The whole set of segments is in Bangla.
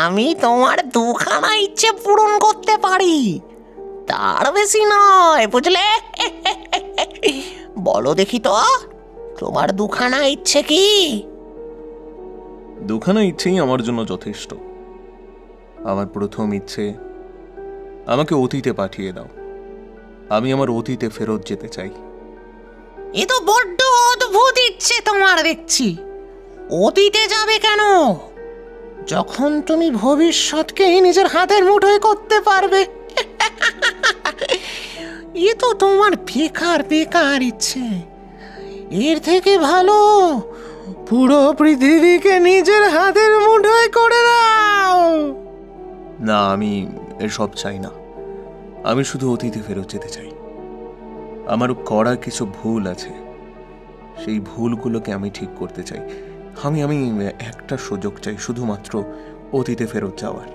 আমি তোমার দুখানা ইচ্ছে পূরণ করতে পারি, তার বেশি নয়, বুঝলে? বলো দেখি তো, তোমার দুখানা ইচ্ছে কি? দুখানা ইচ্ছেই আমার জন্য যথেষ্ট। আমার প্রথম ইচ্ছে, আমাকে অতীতে পাঠিয়ে দাও। আমি আমার অতীতে ফেরত যেতে চাই। এ তো বড্ড অদ্ভুত ইচ্ছে তোমার দেখছি। অতীতে যাবে কেন, যখন তুমি ভবিষ্যৎকেই নিজের হাতের মুঠোয় করতে পারবে? এ তো তোমার বেকার বেকার ইচ্ছে। এর থেকে ভালো পুরো পৃথিবীকে নিজের হাতের মুঠোয় করে নাও। না, আমি এসব চাই না। আমি শুধু অতীতে ফেরত যেতে চাই। আমার করা কিছু ভুল আছে, সেই ভুলগুলোকে আমি ঠিক করতে চাই। আমি একটা সুযোগ চাই, শুধুমাত্র অতীতে ফেরত যাওয়ার।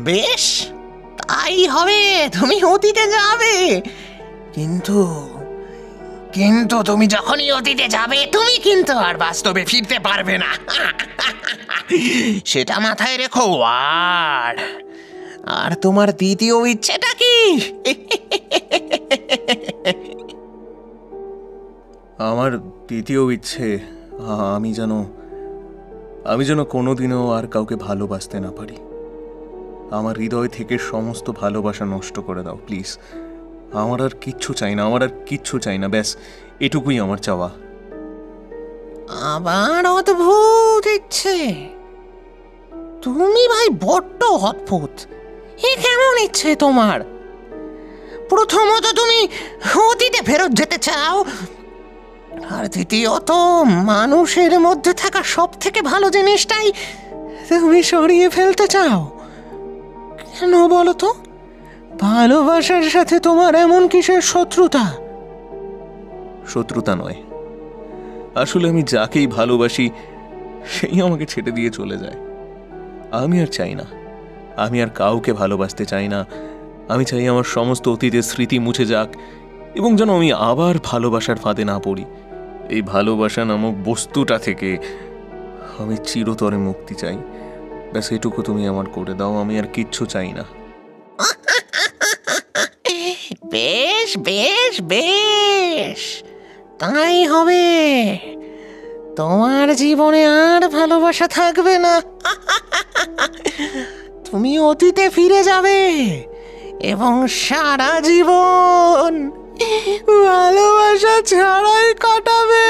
বেশ, তাই হবে, তুমি অতীতে যাবে। কিন্তু কিন্তু তুমি যখনই অতীতে যাবে, তুমি কিন্তু আর বাস্তবে ফিরতে পারবে না। সেটা মাথায় রেখো। আর তোমার দ্বিতীয় ইচ্ছেটা কি? আমার দ্বিতীয় ইচ্ছে, আমি যেন কোনোদিনও আর কাউকে ভালোবাসতে না পারি। আমার হৃদয় থেকে সমস্ত ভালোবাসা নষ্ট করে দাও প্লিজ। আমার আর কিচ্ছু চাই না, ব্যাস এটুকুই আমার চাওয়া। আবার অদ্ভুত ইচ্ছে। তুমি ভাই বড্ড অদ্ভুত। এ কেমন ইচ্ছে তোমার? প্রথমত তুমি অতীতে ফেরত যেতে চাও, আর দ্বিতীয়ত মানুষের মধ্যে থাকা সব থেকে ভালো জিনিসটাই তুমি সরিয়ে ফেলতে চাও। কেন বলো তো? ভালোবাসার সাথে তোমার এমন কিসের শত্রুতা? শত্রুতা নয়, আসলে আমি যাকেই ভালোবাসি সেই আমাকে ছেড়ে দিয়ে চলে যায়। আমি আর চাই না, আমি আর কাউকে ভালোবাসতে চাই না। আমি চাই আমার সমস্ত অতীতের স্মৃতি মুছে যাক, এবং যেন আমি আবার ভালোবাসার ফাঁদে না পড়ি। এই ভালোবাসা নামক বস্তুটা থেকে আমি চিরতরে মুক্তি চাই। ব্যাস এটুকু তুমি আমার করে দাও, আমি আর কিচ্ছু চাই না। বেশ বেশ বেশ, তাই হবে। তোমার জীবনে আর ভালোবাসা থাকবে না। তুমি অতীতে ফিরে যাবে এবং সারা জীবন ভালোবাসা ছাড়াই কাটাবে।